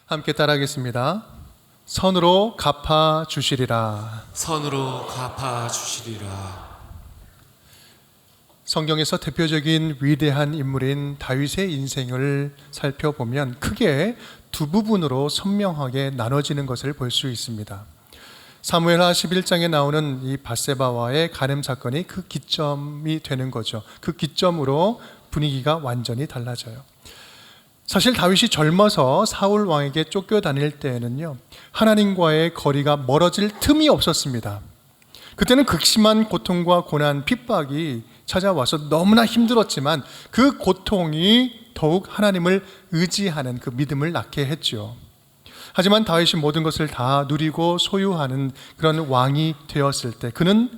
함께 따라하겠습니다. 선으로 갚아 주시리라. 선으로 갚아 주시리라. 성경에서 대표적인 위대한 인물인 다윗의 인생을 살펴보면 크게 두 부분으로 선명하게 나눠지는 것을 볼 수 있습니다. 사무엘하 11장에 나오는 이 밧세바와의 간음 사건이 그 기점이 되는 거죠. 그 기점으로 분위기가 완전히 달라져요. 사실 다윗이 젊어서 사울 왕에게 쫓겨다닐 때에는요, 하나님과의 거리가 멀어질 틈이 없었습니다. 그때는 극심한 고통과 고난, 핍박이 찾아와서 너무나 힘들었지만 그 고통이 더욱 하나님을 의지하는 그 믿음을 낳게 했죠. 하지만 다윗이 모든 것을 다 누리고 소유하는 그런 왕이 되었을 때 그는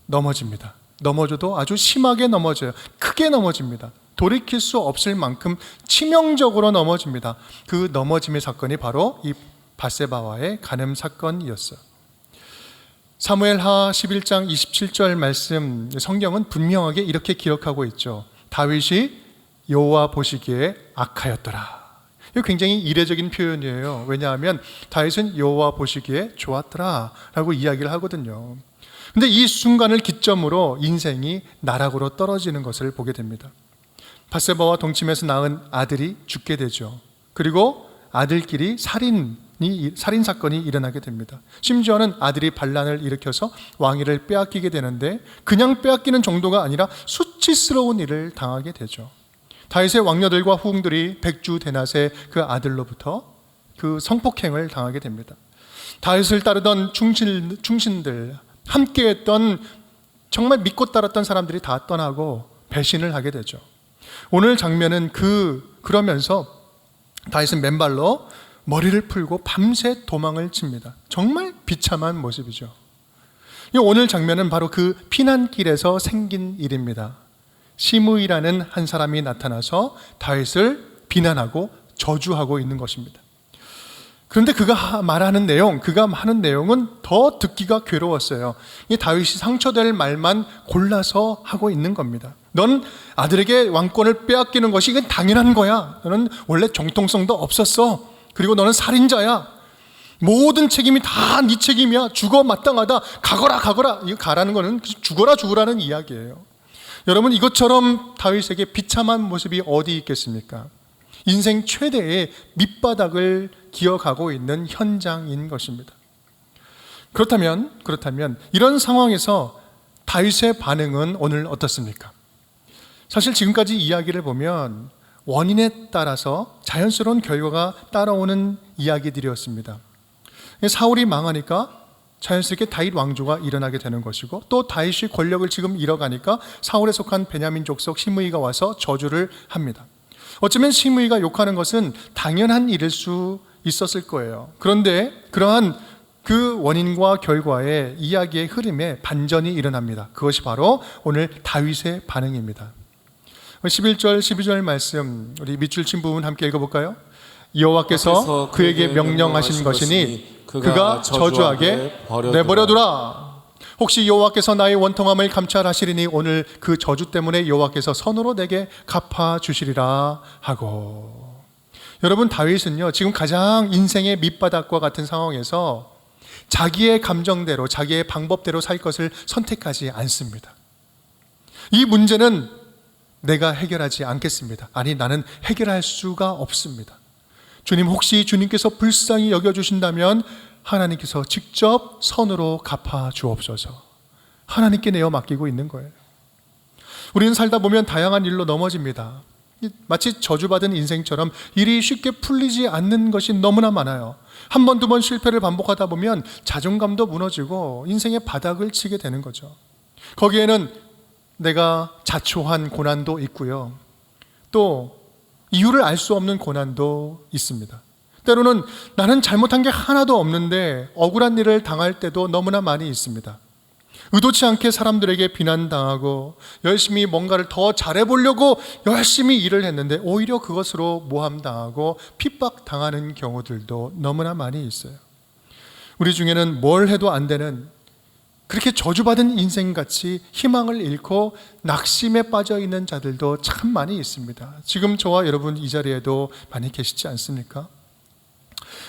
넘어집니다. 넘어져도 아주 심하게 넘어져요. 크게 넘어집니다. 돌이킬 수 없을 만큼 치명적으로 넘어집니다. 그 넘어짐의 사건이 바로 이 밧세바와의 간음 사건이었어요. 사무엘하 11장 27절 말씀, 성경은 분명하게 이렇게 기록하고 있죠. 다윗이 여호와 보시기에 악하였더라. 이거 굉장히 이례적인 표현이에요. 왜냐하면 다윗은 여호와 보시기에 좋았더라 라고 이야기를 하거든요. 근데 이 순간을 기점으로 인생이 나락으로 떨어지는 것을 보게 됩니다. 밧세바와 동침해서 낳은 아들이 죽게 되죠. 그리고 아들끼리 살인 사건이 일어나게 됩니다. 심지어는 아들이 반란을 일으켜서 왕위를 빼앗기게 되는데 그냥 빼앗기는 정도가 아니라 수치스러운 일을 당하게 되죠. 다윗의 왕녀들과 후궁들이 백주대낫의 그 아들로부터 그 성폭행을 당하게 됩니다. 다윗을 따르던 충신들, 함께했던 정말 믿고 따랐던 사람들이 다 떠나고 배신을 하게 되죠. 오늘 장면은 그러면서 다윗은 맨발로 머리를 풀고 밤새 도망을 칩니다. 정말 비참한 모습이죠. 오늘 장면은 바로 그 피난길에서 생긴 일입니다. 시므이라는 한 사람이 나타나서 다윗을 비난하고 저주하고 있는 것입니다. 그런데 그가 하는 내용은 더 듣기가 괴로웠어요. 이 다윗이 상처될 말만 골라서 하고 있는 겁니다. 넌 아들에게 왕권을 빼앗기는 것이 이건 당연한 거야. 너는 원래 정통성도 없었어. 그리고 너는 살인자야. 모든 책임이 다 네 책임이야. 죽어 마땅하다. 가거라. 이거 가라는 거는 죽어라는 이야기예요. 여러분, 이것처럼 다윗에게 비참한 모습이 어디 있겠습니까? 인생 최대의 밑바닥을 기어가고 있는 현장인 것입니다. 그렇다면 이런 상황에서 다윗의 반응은 오늘 어떻습니까? 사실 지금까지 이야기를 보면 원인에 따라서 자연스러운 결과가 따라오는 이야기들이었습니다. 사울이 망하니까 자연스럽게 다윗 왕조가 일어나게 되는 것이고, 또 다윗이 권력을 지금 잃어가니까 사울에 속한 베냐민 족속 시므이가 와서 저주를 합니다. 어쩌면 시므이가 욕하는 것은 당연한 일일 수 있었을 거예요. 그런데 그러한 그 원인과 결과의 이야기의 흐름에 반전이 일어납니다. 그것이 바로 오늘 다윗의 반응입니다. 11절, 12절 말씀, 우리 밑줄 친 부분 함께 읽어볼까요? 여호와께서 그에게 명령하신 것이니 그가 저주하게 내버려두라. 혹시 여호와께서 나의 원통함을 감찰하시리니 오늘 그 저주 때문에 여호와께서 선으로 내게 갚아주시리라 하고. 여러분, 다윗은요 지금 가장 인생의 밑바닥과 같은 상황에서 자기의 감정대로, 자기의 방법대로 살 것을 선택하지 않습니다. 이 문제는 내가 해결하지 않겠습니다. 아니, 나는 해결할 수가 없습니다. 주님, 혹시 주님께서 불쌍히 여겨주신다면 하나님께서 직접 선으로 갚아 주옵소서. 하나님께 내어 맡기고 있는 거예요. 우리는 살다 보면 다양한 일로 넘어집니다. 마치 저주받은 인생처럼 일이 쉽게 풀리지 않는 것이 너무나 많아요. 한 번, 두 번 실패를 반복하다 보면 자존감도 무너지고 인생의 바닥을 치게 되는 거죠. 거기에는 내가 자초한 고난도 있고요. 또 이유를 알 수 없는 고난도 있습니다. 때로는 나는 잘못한 게 하나도 없는데 억울한 일을 당할 때도 너무나 많이 있습니다. 의도치 않게 사람들에게 비난당하고 열심히 뭔가를 더 잘해보려고 열심히 일을 했는데 오히려 그것으로 모함당하고 핍박당하는 경우들도 너무나 많이 있어요. 우리 중에는 뭘 해도 안 되는, 그렇게 저주받은 인생같이 희망을 잃고 낙심에 빠져있는 자들도 참 많이 있습니다. 지금 저와 여러분 이 자리에도 많이 계시지 않습니까?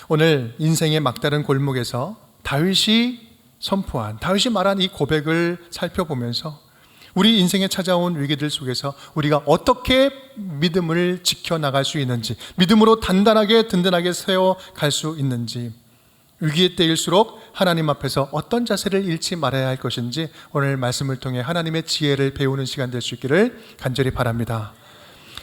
오늘 인생의 막다른 골목에서 다윗이 말한 이 고백을 살펴보면서 우리 인생에 찾아온 위기들 속에서 우리가 어떻게 믿음을 지켜나갈 수 있는지, 믿음으로 단단하게 든든하게 세워갈 수 있는지, 위기의 때일수록 하나님 앞에서 어떤 자세를 잃지 말아야 할 것인지 오늘 말씀을 통해 하나님의 지혜를 배우는 시간 될 수 있기를 간절히 바랍니다.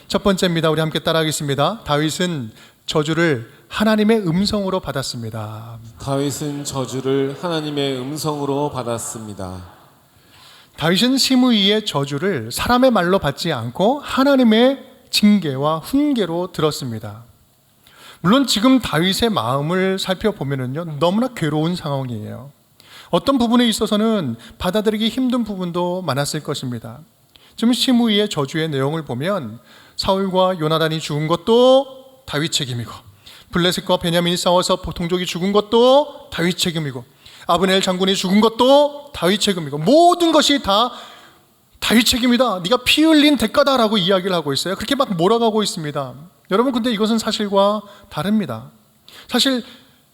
첫 번째입니다. 우리 함께 따라하겠습니다. 다윗은 저주를 하나님의 음성으로 받았습니다. 다윗은 저주를 하나님의 음성으로 받았습니다. 다윗은 시므이의 저주를 사람의 말로 받지 않고 하나님의 징계와 훈계로 들었습니다. 물론 지금 다윗의 마음을 살펴보면요, 너무나 괴로운 상황이에요. 어떤 부분에 있어서는 받아들이기 힘든 부분도 많았을 것입니다. 지금 시므이의 저주의 내용을 보면 사울과 요나단이 죽은 것도 다윗 책임이고, 블레셋과 베냐민이 싸워서 동족이 죽은 것도 다윗 책임이고, 아브넬 장군이 죽은 것도 다윗 책임이고, 모든 것이 다 다윗 책임이다, 네가 피 흘린 대가다라고 이야기를 하고 있어요. 그렇게 막 몰아가고 있습니다. 여러분, 근데 이것은 사실과 다릅니다. 사실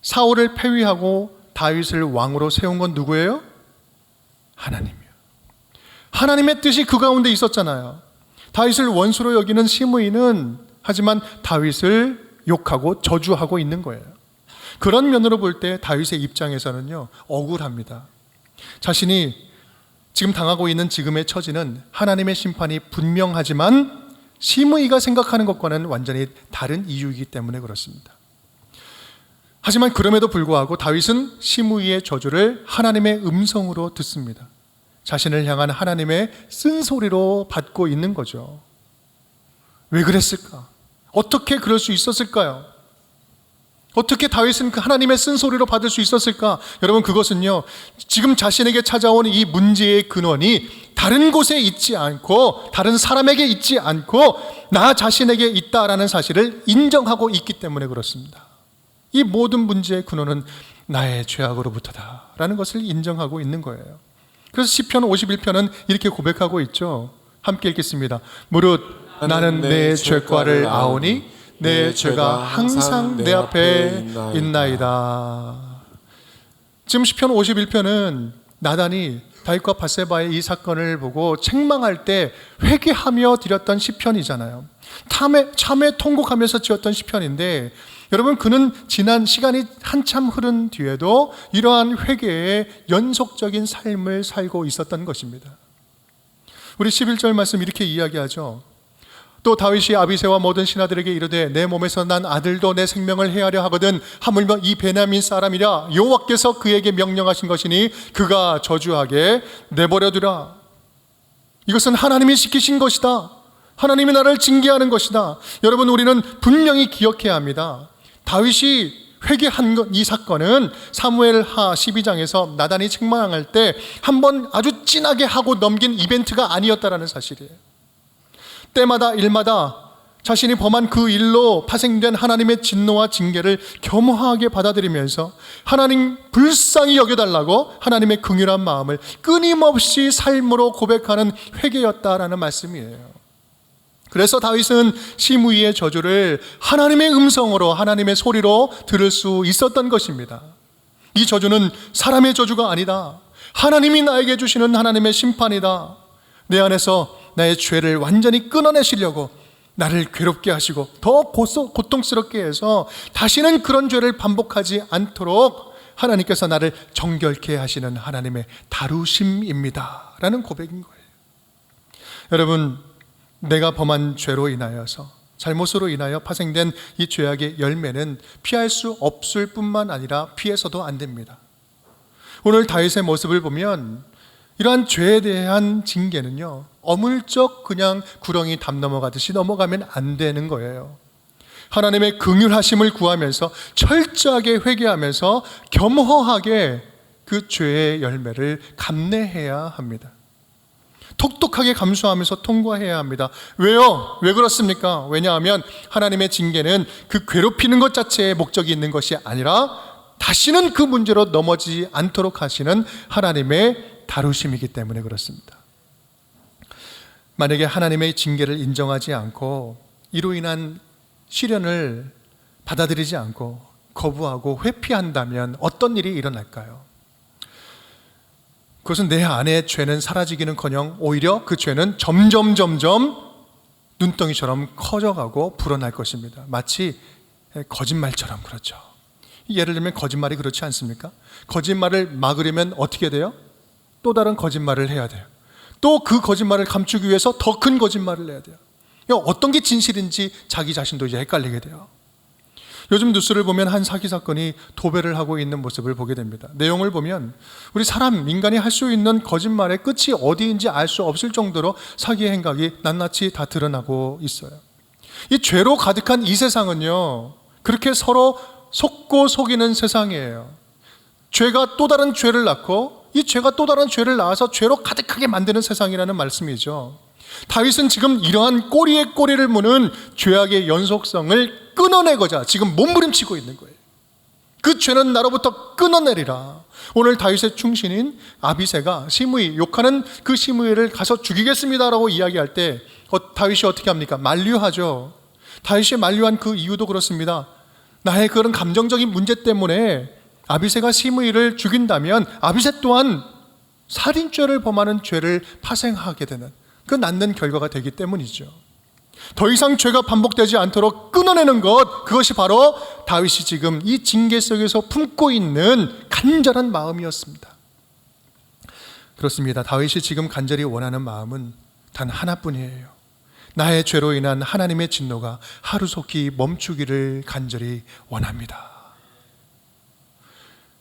사울을 패위하고 다윗을 왕으로 세운 건 누구예요? 하나님이요. 하나님의 뜻이 그 가운데 있었잖아요. 다윗을 원수로 여기는 시므이는 하지만 다윗을 욕하고 저주하고 있는 거예요. 그런 면으로 볼 때 다윗의 입장에서는요, 억울합니다. 자신이 지금 당하고 있는 지금의 처지는 하나님의 심판이 분명하지만 시므이가 생각하는 것과는 완전히 다른 이유이기 때문에 그렇습니다. 하지만 그럼에도 불구하고 다윗은 시므이의 저주를 하나님의 음성으로 듣습니다. 자신을 향한 하나님의 쓴소리로 받고 있는 거죠. 왜 그랬을까? 어떻게 그럴 수 있었을까요? 어떻게 다윗은 그 하나님의 쓴소리로 받을 수 있었을까? 여러분, 그것은요, 지금 자신에게 찾아온 이 문제의 근원이 다른 곳에 있지 않고 다른 사람에게 있지 않고 나 자신에게 있다라는 사실을 인정하고 있기 때문에 그렇습니다. 이 모든 문제의 근원은 나의 죄악으로부터다라는 것을 인정하고 있는 거예요. 그래서 시편 51편은 이렇게 고백하고 있죠. 함께 읽겠습니다. 무릇 나는 내 죄과를 아오니 내 죄가 항상 내 앞에 있나이다. 지금 시편 51편은 나단이 다윗과 밧세바의 이 사건을 보고 책망할 때 회개하며 드렸던 시편이잖아요. 참에 통곡하면서 지었던 시편인데, 여러분, 그는 지난 시간이 한참 흐른 뒤에도 이러한 회개의 연속적인 삶을 살고 있었던 것입니다. 우리 11절 말씀 이렇게 이야기하죠. 또 다윗이 아비새와 모든 신하들에게 이르되 내 몸에서 난 아들도 내 생명을 해하려 하거든 하물며 이 베냐민 사람이라 여호와께서 그에게 명령하신 것이니 그가 저주하게 내버려두라. 이것은 하나님이 시키신 것이다. 하나님이 나를 징계하는 것이다. 여러분, 우리는 분명히 기억해야 합니다. 다윗이 회개한 이 사건은 사무엘하 12장에서 나단이 책망할 때 한번 아주 진하게 하고 넘긴 이벤트가 아니었다라는 사실이에요. 때마다 일마다 자신이 범한 그 일로 파생된 하나님의 진노와 징계를 겸허하게 받아들이면서 하나님 불쌍히 여겨달라고 하나님의 긍휼한 마음을 끊임없이 삶으로 고백하는 회개였다라는 말씀이에요. 그래서 다윗은 시므이의 저주를 하나님의 음성으로, 하나님의 소리로 들을 수 있었던 것입니다. 이 저주는 사람의 저주가 아니다. 하나님이 나에게 주시는 하나님의 심판이다. 내 안에서 나의 죄를 완전히 끊어내시려고 나를 괴롭게 하시고 더 고통스럽게 해서 다시는 그런 죄를 반복하지 않도록 하나님께서 나를 정결케 하시는 하나님의 다루심입니다 라는 고백인 거예요. 여러분, 내가 범한 죄로 인하여서, 잘못으로 인하여 파생된 이 죄악의 열매는 피할 수 없을 뿐만 아니라 피해서도 안 됩니다. 오늘 다윗의 모습을 보면 이러한 죄에 대한 징계는요, 어물쩍 그냥 구렁이 담 넘어가듯이 넘어가면 안 되는 거예요. 하나님의 긍휼하심을 구하면서 철저하게 회개하면서 겸허하게 그 죄의 열매를 감내해야 합니다. 톡톡하게 감수하면서 통과해야 합니다. 왜요? 왜 그렇습니까? 왜냐하면 하나님의 징계는 그 괴롭히는 것 자체에 목적이 있는 것이 아니라 다시는 그 문제로 넘어지지 않도록 하시는 하나님의 다루심이기 때문에 그렇습니다. 만약에 하나님의 징계를 인정하지 않고 이로 인한 시련을 받아들이지 않고 거부하고 회피한다면 어떤 일이 일어날까요? 그것은 내 안의 죄는 사라지기는커녕 오히려 그 죄는 점점 눈덩이처럼 커져가고 불어날 것입니다. 마치 거짓말처럼 그렇죠. 예를 들면 거짓말이 그렇지 않습니까? 거짓말을 막으려면 어떻게 돼요? 또 다른 거짓말을 해야 돼요. 또 그 거짓말을 감추기 위해서 더 큰 거짓말을 해야 돼요. 어떤 게 진실인지 자기 자신도 이제 헷갈리게 돼요. 요즘 뉴스를 보면 한 사기 사건이 도배를 하고 있는 모습을 보게 됩니다. 내용을 보면 우리 인간이 할 수 있는 거짓말의 끝이 어디인지 알 수 없을 정도로 사기의 행각이 낱낱이 다 드러나고 있어요. 이 죄로 가득한 이 세상은요, 그렇게 서로 속고 속이는 세상이에요. 죄가 또 다른 죄를 낳고 이 죄가 또 다른 죄를 낳아서 죄로 가득하게 만드는 세상이라는 말씀이죠. 다윗은 지금 이러한 꼬리에 꼬리를 무는 죄악의 연속성을 끊어내고자 지금 몸부림치고 있는 거예요. 그 죄는 나로부터 끊어내리라. 오늘 다윗의 충신인 아비새가 시므이, 욕하는 그 시므이를 가서 죽이겠습니다라고 이야기할 때 다윗이 어떻게 합니까? 만류하죠. 다윗이 만류한 그 이유도 그렇습니다. 나의 그런 감정적인 문제 때문에 아비새가 시므이를 죽인다면 아비새 또한 살인죄를 범하는 죄를 파생하게 되는, 그 낳는 결과가 되기 때문이죠. 더 이상 죄가 반복되지 않도록 끊어내는 것, 그것이 바로 다윗이 지금 이 징계 속에서 품고 있는 간절한 마음이었습니다. 그렇습니다. 다윗이 지금 간절히 원하는 마음은 단 하나뿐이에요. 나의 죄로 인한 하나님의 진노가 하루속히 멈추기를 간절히 원합니다.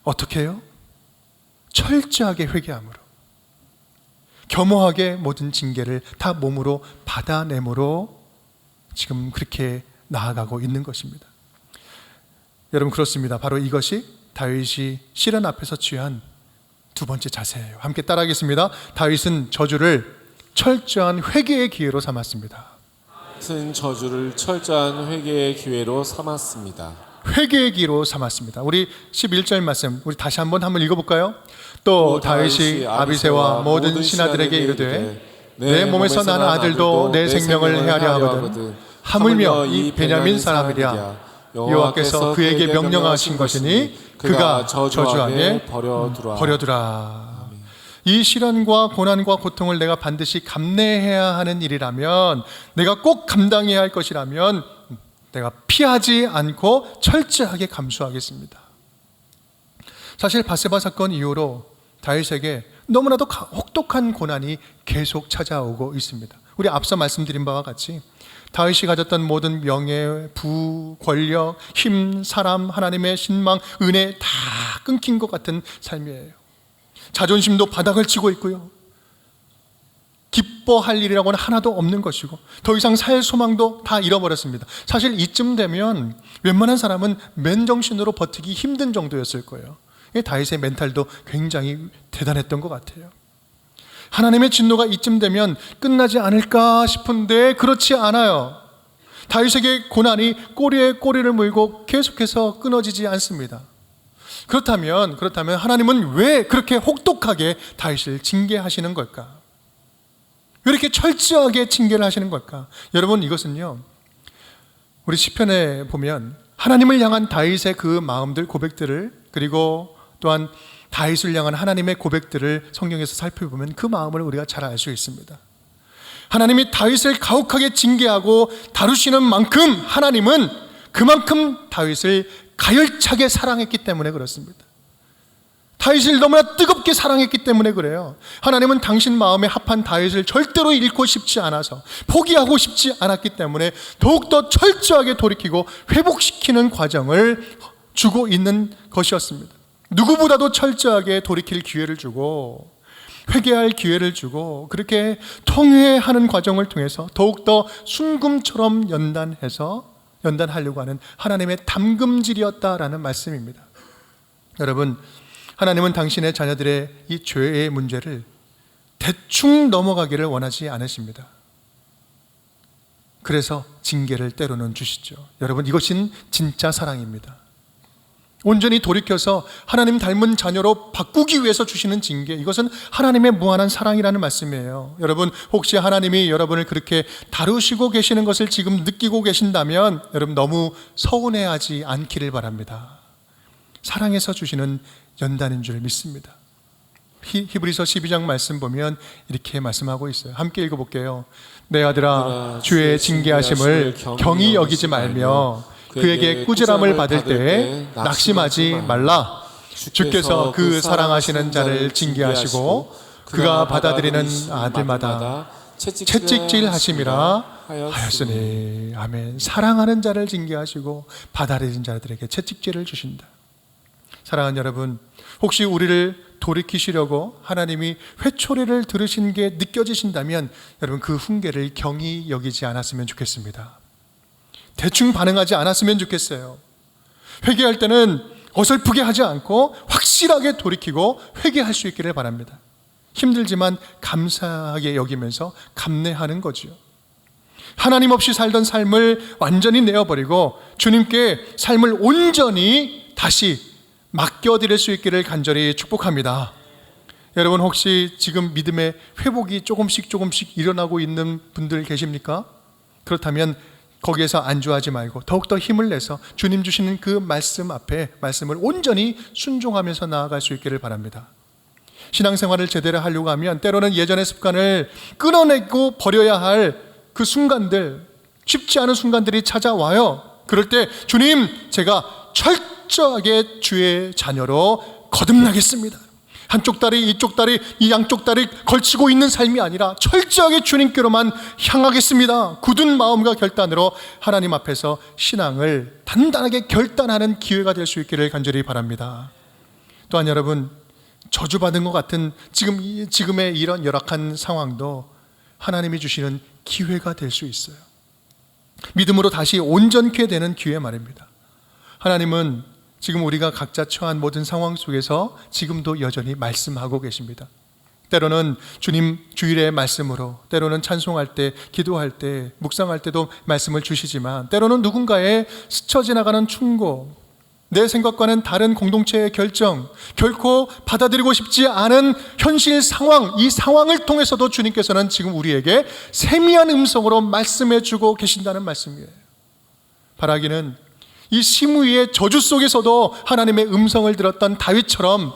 어떻게 해요? 철저하게 회개함으로, 겸허하게 모든 징계를 다 몸으로 받아내므로 지금 그렇게 나아가고 있는 것입니다. 여러분, 그렇습니다. 바로 이것이 다윗이 시련 앞에서 취한 두 번째 자세예요. 함께 따라하겠습니다. 다윗은 저주를 철저한 회개의 기회로 삼았습니다. 다윗은 저주를 철저한 회개의 기회로 삼았습니다. 회개의 기로 삼았습니다. 우리 11절 말씀 우리 다시 한번 읽어볼까요? 또 다윗이 아비새와 모든 신하들에게 이르되 내 몸에서 나는 아들도 내 생명을 헤아려 하거든 하물며 이 베냐민 사람이랴 여호와께서 그에게 명령하신 것이니 그가 저주하게 버려두라. 이 시련과 고난과 고통을 내가 반드시 감내해야 하는 일이라면, 내가 꼭 감당해야 할 것이라면 내가 피하지 않고 철저하게 감수하겠습니다. 사실 바세바 사건 이후로 다윗에게 너무나도 혹독한 고난이 계속 찾아오고 있습니다. 우리 앞서 말씀드린 바와 같이 다윗이 가졌던 모든 명예, 부, 권력, 힘, 사람, 하나님의 신망, 은혜 다 끊긴 것 같은 삶이에요. 자존심도 바닥을 치고 있고요, 기뻐할 일이라고는 하나도 없는 것이고 더 이상 살 소망도 다 잃어버렸습니다. 사실 이쯤 되면 웬만한 사람은 맨정신으로 버티기 힘든 정도였을 거예요. 다윗의 멘탈도 굉장히 대단했던 것 같아요. 하나님의 진노가 이쯤 되면 끝나지 않을까 싶은데 그렇지 않아요. 다윗에게 고난이 꼬리에 꼬리를 물고 계속해서 끊어지지 않습니다. 그렇다면 하나님은 왜 그렇게 혹독하게 다윗을 징계하시는 걸까? 왜 이렇게 철저하게 징계를 하시는 걸까? 여러분, 이것은요, 우리 시편에 보면 하나님을 향한 다윗의 그 마음들, 고백들을, 그리고 또한 다윗을 향한 하나님의 고백들을 성경에서 살펴보면 그 마음을 우리가 잘 알 수 있습니다. 하나님이 다윗을 가혹하게 징계하고 다루시는 만큼 하나님은 그만큼 다윗을 가열차게 사랑했기 때문에 그렇습니다. 다윗을 너무나 뜨겁게 사랑했기 때문에 그래요. 하나님은 당신 마음에 합한 다윗을 절대로 잃고 싶지 않아서, 포기하고 싶지 않았기 때문에 더욱더 철저하게 돌이키고 회복시키는 과정을 주고 있는 것이었습니다. 누구보다도 철저하게 돌이킬 기회를 주고 회개할 기회를 주고 그렇게 통회하는 과정을 통해서 더욱더 순금처럼 연단하려고 하는 하나님의 담금질이었다라는 말씀입니다. 여러분, 하나님은 당신의 자녀들의 이 죄의 문제를 대충 넘어가기를 원하지 않으십니다. 그래서 징계를 때로는 주시죠. 여러분, 이것은 진짜 사랑입니다. 온전히 돌이켜서 하나님 닮은 자녀로 바꾸기 위해서 주시는 징계, 이것은 하나님의 무한한 사랑이라는 말씀이에요. 여러분, 혹시 하나님이 여러분을 그렇게 다루시고 계시는 것을 지금 느끼고 계신다면 여러분 너무 서운해하지 않기를 바랍니다. 사랑해서 주시는 연단인 줄 믿습니다. 히브리서 12장 말씀 보면 이렇게 말씀하고 있어요. 함께 읽어볼게요. 내 아들아 주의 징계하심을 경히 여기지 말며 그에게 꾸지람을 받을 때에 낙심하지 말라. 주께서 그 사랑하시는 자를 징계하시고 그가 받아들이는 아들마다 채찍질 하심이라 하였으니. 아멘. 사랑하는 자를 징계하시고 받아들이는 자들에게 채찍질을 주신다. 사랑하는 여러분, 혹시 우리를 돌이키시려고 하나님이 회초리를 들으신 게 느껴지신다면 여러분 그 훈계를 경히 여기지 않았으면 좋겠습니다. 대충 반응하지 않았으면 좋겠어요. 회개할 때는 어설프게 하지 않고 확실하게 돌이키고 회개할 수 있기를 바랍니다. 힘들지만 감사하게 여기면서 감내하는 거지요. 하나님 없이 살던 삶을 완전히 내어버리고 주님께 삶을 온전히 다시 맡겨드릴 수 있기를 간절히 축복합니다. 여러분 혹시 지금 믿음의 회복이 조금씩 일어나고 있는 분들 계십니까? 그렇다면 거기에서 안주하지 말고 더욱더 힘을 내서 주님 주시는 그 말씀 앞에 말씀을 온전히 순종하면서 나아갈 수 있기를 바랍니다. 신앙생활을 제대로 하려고 하면 때로는 예전의 습관을 끊어내고 버려야 할 그 순간들, 쉽지 않은 순간들이 찾아와요. 그럴 때 주님, 제가 철저하게 주의 자녀로 거듭나겠습니다. 한쪽 다리, 이쪽 다리, 이 양쪽 다리 걸치고 있는 삶이 아니라 철저하게 주님께로만 향하겠습니다. 굳은 마음과 결단으로 하나님 앞에서 신앙을 단단하게 결단하는 기회가 될 수 있기를 간절히 바랍니다. 또한 여러분, 저주받은 것 같은 지금의 이런 열악한 상황도 하나님이 주시는 기회가 될 수 있어요. 믿음으로 다시 온전케 되는 기회 말입니다. 하나님은 지금 우리가 각자 처한 모든 상황 속에서 지금도 여전히 말씀하고 계십니다. 때로는 주님 주일의 말씀으로, 때로는 찬송할 때, 기도할 때, 묵상할 때도 말씀을 주시지만 때로는 누군가의 스쳐 지나가는 충고, 내 생각과는 다른 공동체의 결정, 결코 받아들이고 싶지 않은 현실 상황, 이 상황을 통해서도 주님께서는 지금 우리에게 세미한 음성으로 말씀해 주고 계신다는 말씀이에요. 바라기는 이 시므이의 저주 속에서도 하나님의 음성을 들었던 다윗처럼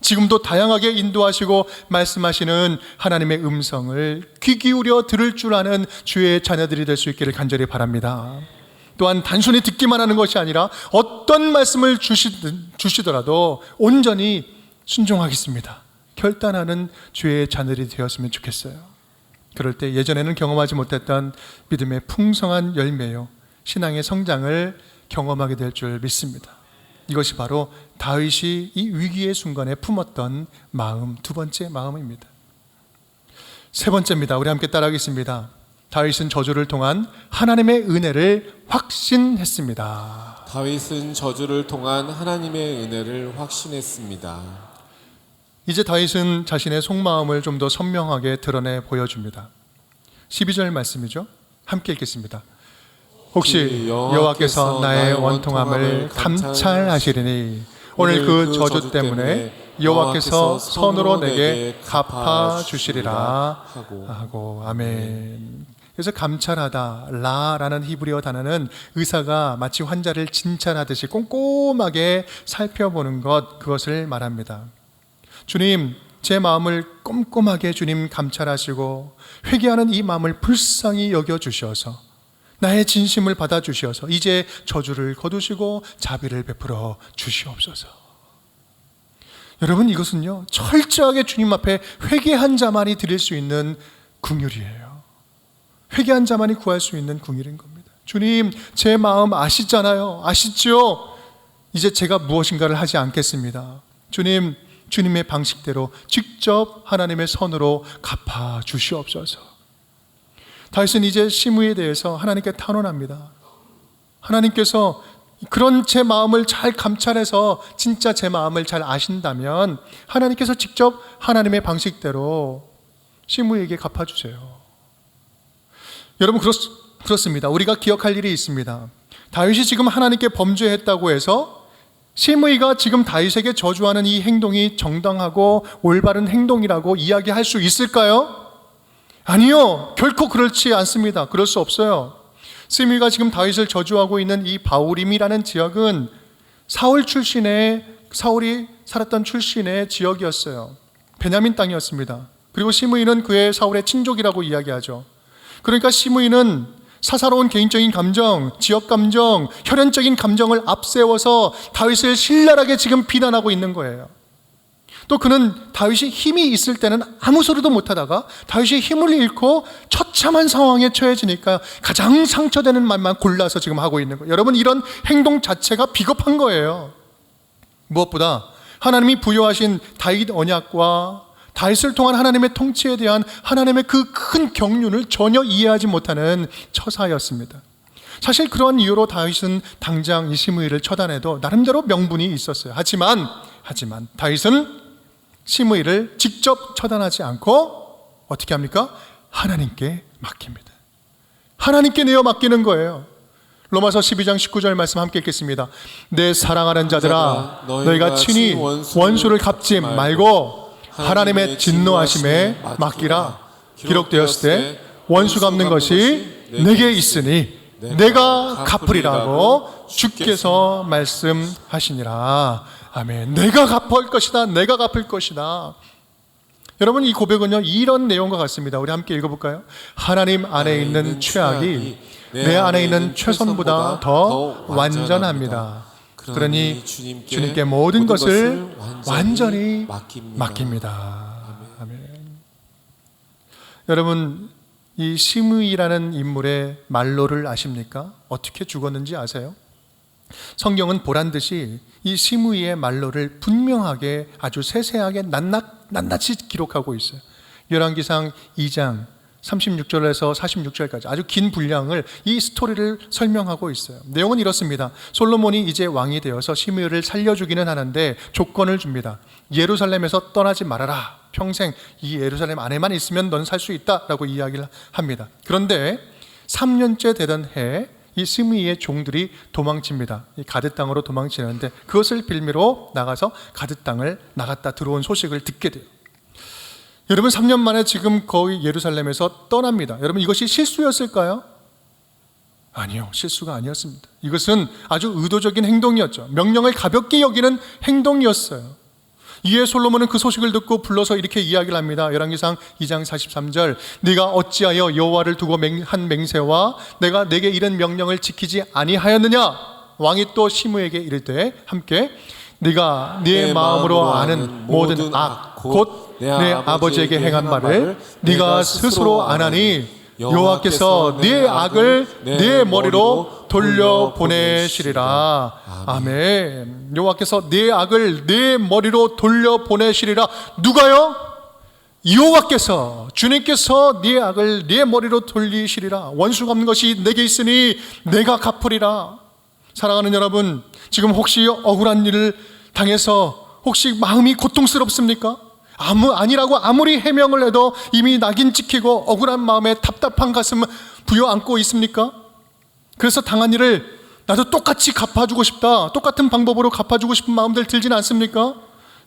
지금도 다양하게 인도하시고 말씀하시는 하나님의 음성을 귀 기울여 들을 줄 아는 주의 자녀들이 될 수 있기를 간절히 바랍니다. 또한 단순히 듣기만 하는 것이 아니라 어떤 말씀을 주시더라도 온전히 순종하겠습니다, 결단하는 주의 자녀들이 되었으면 좋겠어요. 그럴 때 예전에는 경험하지 못했던 믿음의 풍성한 열매요, 신앙의 성장을 경험하게 될 줄 믿습니다. 이것이 바로 다윗이 이 위기의 순간에 품었던 마음, 두 번째 마음입니다. 세 번째입니다. 우리 함께 따라하겠습니다. 다윗은 저주를 통한 하나님의 은혜를 확신했습니다. 다윗은 저주를 통한 하나님의 은혜를 확신했습니다. 이제 다윗은 자신의 속마음을 좀 더 선명하게 드러내 보여줍니다. 12절 말씀이죠. 함께 읽겠습니다. 혹시 여호와께서 나의 원통함을 감찰하시리니 오늘 그 저주 때문에 여호와께서 선으로 내게 갚아주시리라 하고. 아멘. 그래서 감찰하다, 라라는 히브리어 단어는 의사가 마치 환자를 진찰하듯이 꼼꼼하게 살펴보는 것, 그것을 말합니다. 주님, 제 마음을 꼼꼼하게 주님 감찰하시고 회개하는 이 마음을 불쌍히 여겨주셔서 나의 진심을 받아주셔서 이제 저주를 거두시고 자비를 베풀어 주시옵소서. 여러분, 이것은요 철저하게 주님 앞에 회개한 자만이 드릴 수 있는 긍휼이에요. 회개한 자만이 구할 수 있는 긍휼인 겁니다. 주님, 제 마음 아시잖아요. 아시죠? 이제 제가 무엇인가를 하지 않겠습니다. 주님, 주님의 방식대로 직접 하나님의 선으로 갚아 주시옵소서. 다윗은 이제 시므이에 대해서 하나님께 탄원합니다. 하나님께서 그런 제 마음을 잘 감찰해서 진짜 제 마음을 잘 아신다면 하나님께서 직접 하나님의 방식대로 시므이에게 갚아주세요. 여러분, 그렇습니다. 우리가 기억할 일이 있습니다. 다윗이 지금 하나님께 범죄했다고 해서 시므이가 지금 다윗에게 저주하는 이 행동이 정당하고 올바른 행동이라고 이야기할 수 있을까요? 아니요, 결코 그렇지 않습니다. 그럴 수 없어요. 시므이가 지금 다윗을 저주하고 있는 이 바후림이라는 지역은 사울이 살았던 출신의 지역이었어요. 베냐민 땅이었습니다. 그리고 시므이는 그의 사울의 친족이라고 이야기하죠. 그러니까 시므이는 사사로운 개인적인 감정, 지역 감정, 혈연적인 감정을 앞세워서 다윗을 신랄하게 지금 비난하고 있는 거예요. 또 그는 다윗이 힘이 있을 때는 아무 소리도 못하다가 다윗이 힘을 잃고 처참한 상황에 처해지니까 가장 상처되는 말만 골라서 지금 하고 있는 거예요. 여러분, 이런 행동 자체가 비겁한 거예요. 무엇보다 하나님이 부여하신 다윗 언약과 다윗을 통한 하나님의 통치에 대한 하나님의 그 큰 경륜을 전혀 이해하지 못하는 처사였습니다. 사실 그런 이유로 다윗은 당장 이 시므이를 처단해도 나름대로 명분이 있었어요. 하지만 다윗은 시므이를 직접 처단하지 않고 어떻게 합니까? 하나님께 맡깁니다. 하나님께 내어 맡기는 거예요. 로마서 12장 19절 말씀 함께 읽겠습니다. 내 사랑하는 자들아, 너희가 친히 원수를 갚지 말고 하나님의 진노하심에 맡기라. 기록되었을 때 원수 갚는 것이 내게 있으니 내가 갚으리라고 주께서 말씀하시니라. 아멘. 내가 갚을 것이다. 내가 갚을 것이다. 여러분, 이 고백은요, 이런 내용과 같습니다. 우리 함께 읽어볼까요? 하나님 안에 있는 최악이 내 안에 있는 최선보다 더 완전합니다. 그러니 주님께 모든 것을 완전히 맡깁니다. 아멘. 여러분, 이 시므이라는 인물의 말로를 아십니까? 어떻게 죽었는지 아세요? 성경은 보란듯이 이 시므이의 말로를 분명하게 아주 세세하게 낱낱이 기록하고 있어요. 열왕기상 2장 36절에서 46절까지 아주 긴 분량을 이 스토리를 설명하고 있어요. 내용은 이렇습니다. 솔로몬이 이제 왕이 되어서 시므이를 살려주기는 하는데 조건을 줍니다. 예루살렘에서 떠나지 말아라. 평생 이 예루살렘 안에만 있으면 넌 살 수 있다라고 이야기를 합니다. 그런데 3년째 되던 해 이 시므이의 종들이 도망칩니다. 이 가드 땅으로 도망치는데 그것을 빌미로 나가서 가드 땅을 나갔다 들어온 소식을 듣게 돼요. 여러분, 3년 만에 지금 거의 예루살렘에서 떠납니다. 여러분, 이것이 실수였을까요? 아니요, 실수가 아니었습니다. 이것은 아주 의도적인 행동이었죠. 명령을 가볍게 여기는 행동이었어요. 이에 솔로몬은 그 소식을 듣고 불러서 이렇게 이야기를 합니다. 열왕기상 2장 43절, 네가 어찌하여 여호와를 두고 한 맹세와 내가 내게 이른 명령을 지키지 아니하였느냐? 왕이 또 시므에게 이르되 함께 네가 네 마음으로 아는 모든 악 곧 내 아버지에게 행한 말을 네가 스스로 안하니 여호와께서 네 악을 네 머리로 돌려보내시리라. 아멘. 여호와께서 네 악을 네 머리로 돌려보내시리라. 누가요? 여호와께서, 주님께서 네 악을 네 머리로 돌리시리라. 원수 갚는 것이 내게 있으니 내가 갚으리라. 사랑하는 여러분, 지금 혹시 억울한 일을 당해서 혹시 마음이 고통스럽습니까? 아니라고 아무리 해명을 해도 이미 낙인 찍히고 억울한 마음에 답답한 가슴 부여안고 있습니까? 그래서 당한 일을 나도 똑같이 갚아주고 싶다, 똑같은 방법으로 갚아주고 싶은 마음들 들지는 않습니까?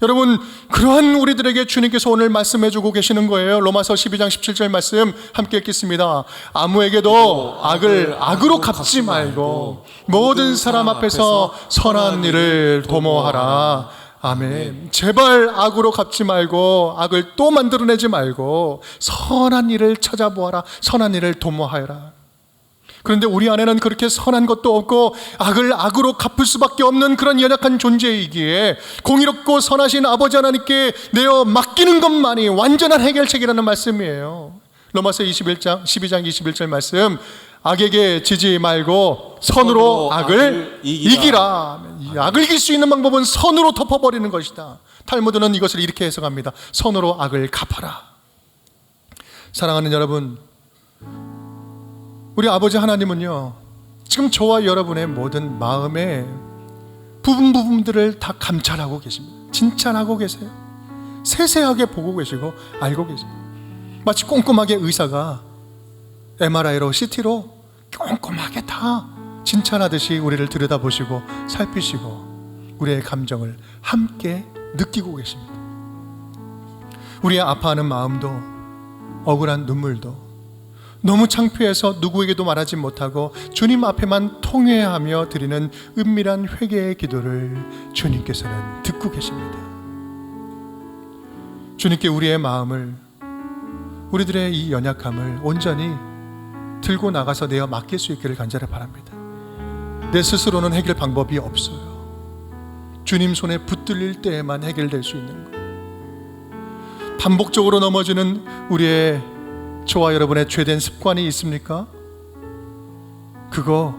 여러분, 그러한 우리들에게 주님께서 오늘 말씀해주고 계시는 거예요. 로마서 12장 17절 말씀 함께 읽겠습니다. 아무에게도 악을 악으로 갚지 말고 모든 사람 앞에서 선한 일을 도모하라. 아멘. 제발 악으로 갚지 말고 악을 또 만들어내지 말고 선한 일을 찾아보아라. 선한 일을 도모하여라. 그런데 우리 안에는 그렇게 선한 것도 없고 악을 악으로 갚을 수밖에 없는 그런 연약한 존재이기에 공의롭고 선하신 아버지 하나님께 내어 맡기는 것만이 완전한 해결책이라는 말씀이에요. 로마서 12장 21절 말씀, 악에게 지지 말고 선으로 악을 이기라. 악을 이길 수 있는 방법은 선으로 덮어버리는 것이다. 탈무드는 이것을 이렇게 해석합니다. 선으로 악을 갚아라. 사랑하는 여러분, 우리 아버지 하나님은요, 지금 저와 여러분의 모든 마음의 부분들을 다 감찰하고 계십니다. 진찰하고 계세요. 세세하게 보고 계시고 알고 계십니다. 마치 꼼꼼하게 의사가 MRI로 CT로 꼼꼼하게 다 진찰하듯이 우리를 들여다보시고 살피시고 우리의 감정을 함께 느끼고 계십니다. 우리의 아파하는 마음도 억울한 눈물도 너무 창피해서 누구에게도 말하지 못하고 주님 앞에만 통회하며 드리는 은밀한 회개의 기도를 주님께서는 듣고 계십니다. 주님께 우리의 마음을, 우리들의 이 연약함을 온전히 들고 나가서 내어 맡길 수 있기를 간절히 바랍니다. 내 스스로는 해결 방법이 없어요. 주님 손에 붙들릴 때에만 해결될 수 있는 것. 반복적으로 넘어지는 우리의 저와 여러분의 죄된 습관이 있습니까? 그거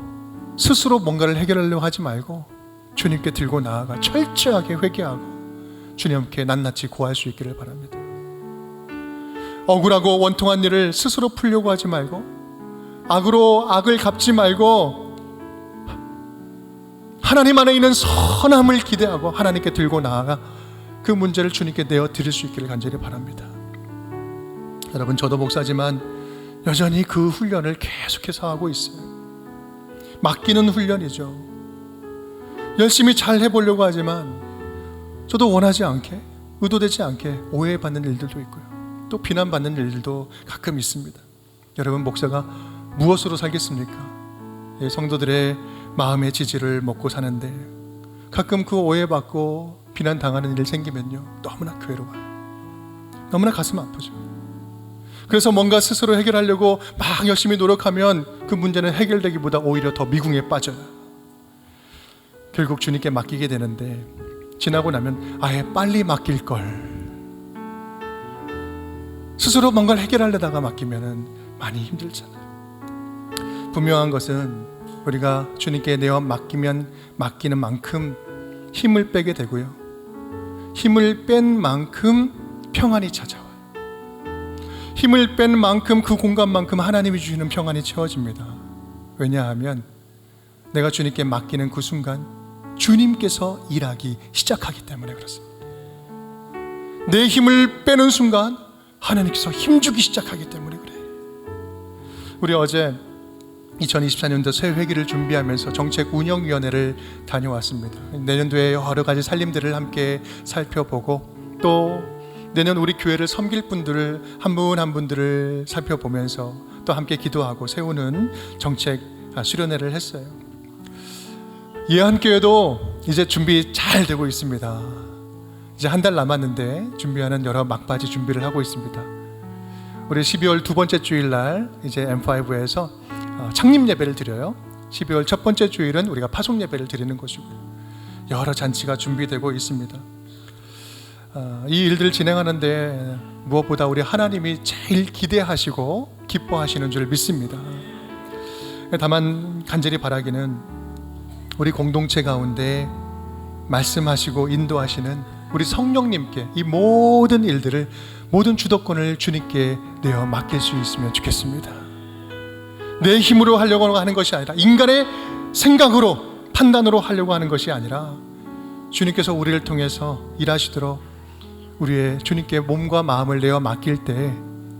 스스로 뭔가를 해결하려고 하지 말고 주님께 들고 나아가 철저하게 회개하고 주님께 낱낱이 구할 수 있기를 바랍니다. 억울하고 원통한 일을 스스로 풀려고 하지 말고 악으로 악을 갚지 말고 하나님 안에 있는 선함을 기대하고 하나님께 들고 나아가 그 문제를 주님께 내어 드릴 수 있기를 간절히 바랍니다. 여러분, 저도 목사지만 여전히 그 훈련을 계속해서 하고 있어요. 맡기는 훈련이죠. 열심히 잘 해보려고 하지만 저도 원하지 않게, 의도되지 않게 오해받는 일들도 있고요. 또 비난받는 일들도 가끔 있습니다. 여러분, 목사가 무엇으로 살겠습니까? 성도들의 마음의 지지를 먹고 사는데 가끔 그 오해받고 비난당하는 일 생기면요, 너무나 괴로워요. 너무나 가슴 아프죠. 그래서 뭔가 스스로 해결하려고 막 열심히 노력하면 그 문제는 해결되기보다 오히려 더 미궁에 빠져요. 결국 주님께 맡기게 되는데 지나고 나면 아예 빨리 맡길 걸. 스스로 뭔가를 해결하려다가 맡기면 많이 힘들잖아요. 분명한 것은 우리가 주님께 내어 맡기는 만큼 힘을 빼게 되고요, 힘을 뺀 만큼 평안이 찾아와요. 힘을 뺀 만큼 그 공간만큼 하나님이 주시는 평안이 채워집니다. 왜냐하면 내가 주님께 맡기는 그 순간 주님께서 일하기 시작하기 때문에 그렇습니다. 내 힘을 빼는 순간 하나님께서 힘주기 시작하기 때문에 그래요. 우리 어제 2024년도 새 회기를 준비하면서 정책운영위원회를 다녀왔습니다. 내년도에 여러 가지 살림들을 함께 살펴보고 또 내년 우리 교회를 섬길 분들을 한 분 한 분들을 살펴보면서 또 함께 기도하고 세우는 정책 수련회를 했어요. 예한교회도 이제 준비 잘 되고 있습니다. 이제 한 달 남았는데 준비하는 여러 막바지 준비를 하고 있습니다. 우리 12월 두 번째 주일날 이제 M5에서 창립 예배를 드려요. 12월 첫 번째 주일은 우리가 파송 예배를 드리는 것이고요. 여러 잔치가 준비되고 있습니다. 이 일들을 진행하는데 무엇보다 우리 하나님이 제일 기대하시고 기뻐하시는 줄 믿습니다. 다만 간절히 바라기는 우리 공동체 가운데 말씀하시고 인도하시는 우리 성령님께 이 모든 일들을, 모든 주도권을 주님께 내어 맡길 수 있으면 좋겠습니다. 내 힘으로 하려고 하는 것이 아니라, 인간의 생각으로 판단으로 하려고 하는 것이 아니라 주님께서 우리를 통해서 일하시도록 우리의 주님께 몸과 마음을 내어 맡길 때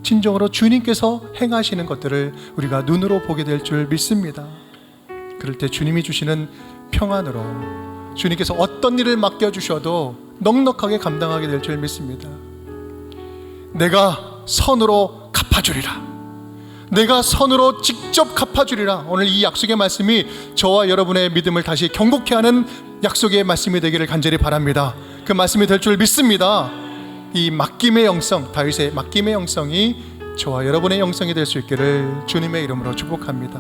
진정으로 주님께서 행하시는 것들을 우리가 눈으로 보게 될 줄 믿습니다. 그럴 때 주님이 주시는 평안으로 주님께서 어떤 일을 맡겨주셔도 넉넉하게 감당하게 될 줄 믿습니다. 내가 선으로 갚아주리라. 내가 선으로 직접 갚아주리라. 오늘 이 약속의 말씀이 저와 여러분의 믿음을 다시 경고케 하는 약속의 말씀이 되기를 간절히 바랍니다. 그 말씀이 될 줄 믿습니다. 이 맡김의 영성, 다윗의 맡김의 영성이 저와 여러분의 영성이 될 수 있기를 주님의 이름으로 축복합니다.